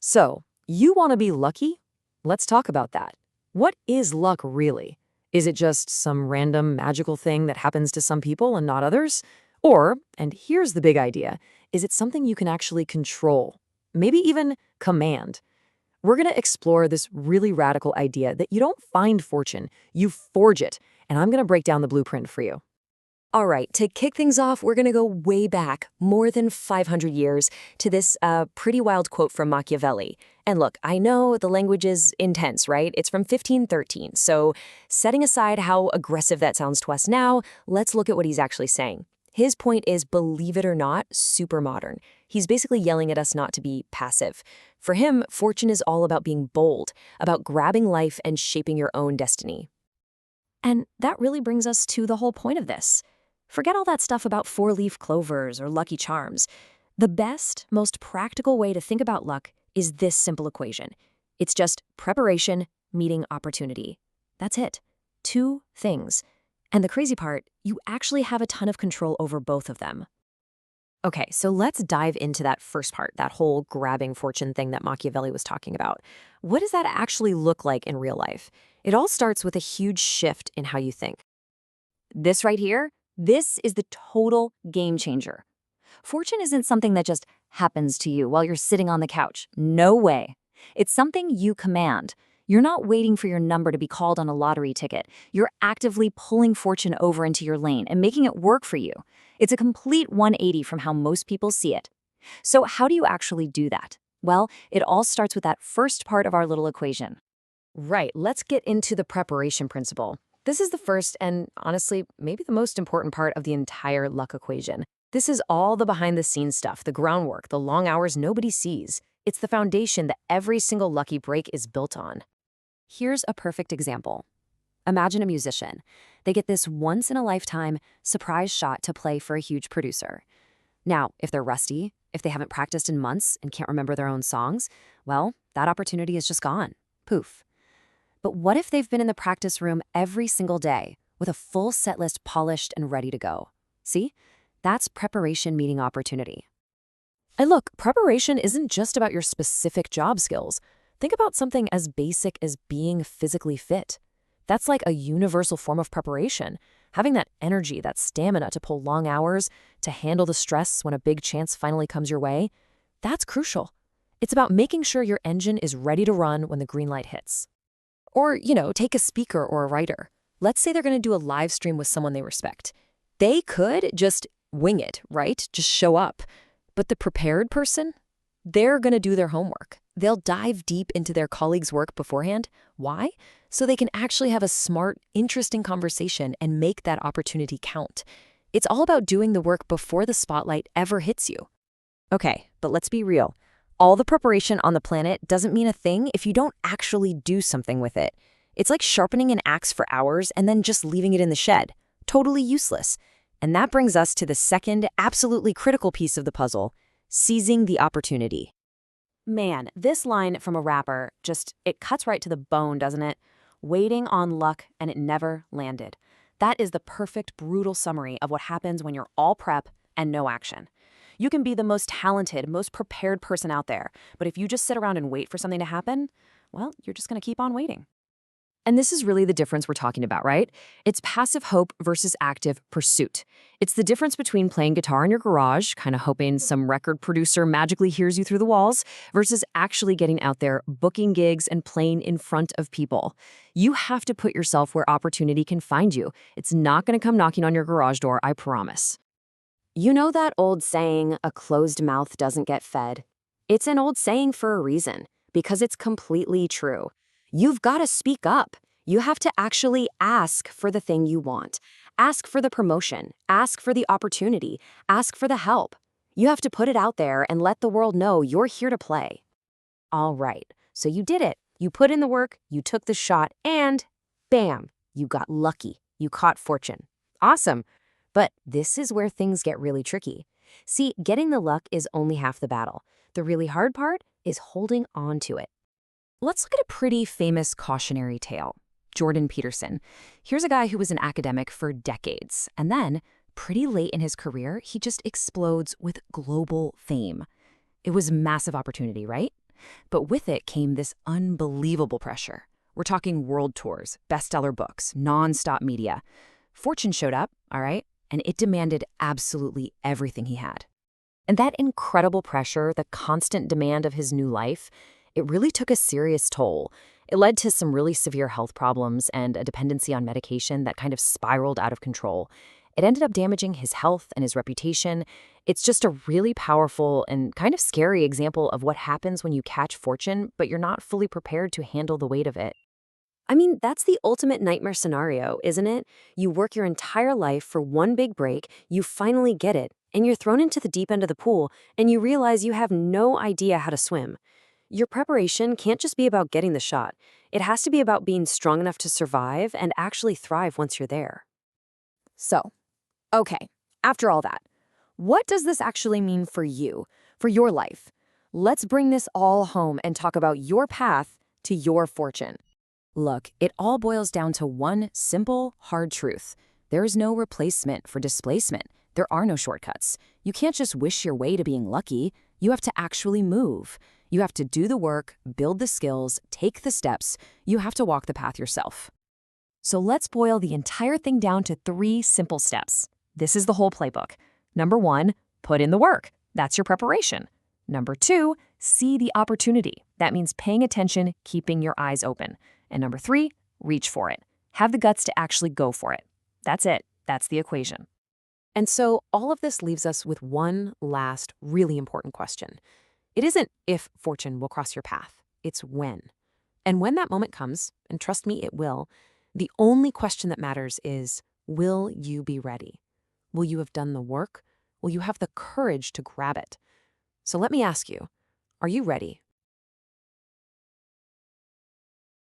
So, you want to be lucky? Let's talk about that. What is luck really? Is it just some random magical thing that happens to some people and not others? Or, and here's the big idea, is it something you can actually control? Maybe even command? We're going to explore this really radical idea that you don't find fortune, you forge it. And I'm going to break down the blueprint for you. All right, to kick things off, we're going to go way back, more than 500 years, to this pretty wild quote from Machiavelli. And look, I know the language is intense, right? It's from 1513. So setting aside how aggressive that sounds to us now, let's look at what he's actually saying. His point is, believe it or not, super modern. He's basically yelling at us not to be passive. For him, fortune is all about being bold, about grabbing life and shaping your own destiny. And that really brings us to the whole point of this. Forget all that stuff about four-leaf clovers or lucky charms. The best, most practical way to think about luck is this simple equation. It's just preparation meeting opportunity. That's it. Two things. And the crazy part, you actually have a ton of control over both of them. Okay, so let's dive into that first part, that whole grabbing fortune thing that Machiavelli was talking about. What does that actually look like in real life? It all starts with a huge shift in how you think. This right here, this is the total game changer. Fortune isn't something that just happens to you while you're sitting on the couch. No way. It's something you command. You're not waiting for your number to be called on a lottery ticket. You're actively pulling fortune over into your lane and making it work for you. It's a complete 180 from how most people see it. So how do you actually do that? Well, it all starts with that first part of our little equation. Right, let's get into the preparation principle. This is the first and, honestly, maybe the most important part of the entire luck equation. This is all the behind-the-scenes stuff, the groundwork, the long hours nobody sees. It's the foundation that every single lucky break is built on. Here's a perfect example. Imagine a musician. They get this once-in-a-lifetime surprise shot to play for a huge producer. Now, if they're rusty, if they haven't practiced in months and can't remember their own songs, well, that opportunity is just gone. Poof. But what if they've been in the practice room every single day with a full set list polished and ready to go? See? That's preparation meeting opportunity. And look, preparation isn't just about your specific job skills. Think about something as basic as being physically fit. That's like a universal form of preparation. Having that energy, that stamina to pull long hours, to handle the stress when a big chance finally comes your way, that's crucial. It's about making sure your engine is ready to run when the green light hits. Or, take a speaker or a writer. Let's say they're going to do a live stream with someone they respect. They could just wing it, right? Just show up. But the prepared person, they're going to do their homework. They'll dive deep into their colleagues' work beforehand. Why? So they can actually have a smart, interesting conversation and make that opportunity count. It's all about doing the work before the spotlight ever hits you. Okay, but let's be real. All the preparation on the planet doesn't mean a thing if you don't actually do something with it. It's like sharpening an axe for hours and then just leaving it in the shed. Totally useless. And that brings us to the second, absolutely critical piece of the puzzle, seizing the opportunity. Man, this line from a rapper, it cuts right to the bone, doesn't it? Waiting on luck and it never landed. That is the perfect, brutal summary of what happens when you're all prep and no action. You can be the most talented, most prepared person out there, but if you just sit around and wait for something to happen, well, you're just going to keep on waiting. And this is really the difference we're talking about, right? It's passive hope versus active pursuit. It's the difference between playing guitar in your garage, kind of hoping some record producer magically hears you through the walls, versus actually getting out there, booking gigs, and playing in front of people. You have to put yourself where opportunity can find you. It's not going to come knocking on your garage door, I promise. You know that old saying, a closed mouth doesn't get fed? It's an old saying for a reason, because it's completely true. You've got to speak up. You have to actually ask for the thing you want. Ask for the promotion. Ask for the opportunity. Ask for the help. You have to put it out there and let the world know you're here to play. All right, so you did it. You put in the work, you took the shot, and bam, you got lucky. You caught fortune. Awesome. But this is where things get really tricky. See, getting the luck is only half the battle. The really hard part is holding on to it. Let's look at a pretty famous cautionary tale. Jordan Peterson. Here's a guy who was an academic for decades, and then, pretty late in his career, he just explodes with global fame. It was massive opportunity, right? But with it came this unbelievable pressure. We're talking world tours, bestseller books, nonstop media. Fortune showed up, all right, and it demanded absolutely everything he had. And that incredible pressure, the constant demand of his new life, it really took a serious toll. It led to some really severe health problems and a dependency on medication that kind of spiraled out of control. It ended up damaging his health and his reputation. It's just a really powerful and kind of scary example of what happens when you catch fortune, but you're not fully prepared to handle the weight of it. I mean, that's the ultimate nightmare scenario, isn't it? You work your entire life for one big break, you finally get it, and you're thrown into the deep end of the pool, and you realize you have no idea how to swim. Your preparation can't just be about getting the shot. It has to be about being strong enough to survive and actually thrive once you're there. So, okay, after all that, what does this actually mean for you, for your life? Let's bring this all home and talk about your path to your fortune. Look, it all boils down to one simple, hard truth. There is no replacement for displacement. There are no shortcuts. You can't just wish your way to being lucky. You have to actually move. You have to do the work, build the skills, take the steps. You have to walk the path yourself. So let's boil the entire thing down to 3 simple steps. This is the whole playbook. Number 1, put in the work. That's your preparation. Number 2, see the opportunity. That means paying attention, keeping your eyes open. And number 3, reach for it. Have the guts to actually go for it. That's it. That's the equation. And so all of this leaves us with one last really important question. It isn't if fortune will cross your path, it's when. And when that moment comes, and trust me, it will, the only question that matters is, will you be ready? Will you have done the work? Will you have the courage to grab it? So let me ask you, are you ready?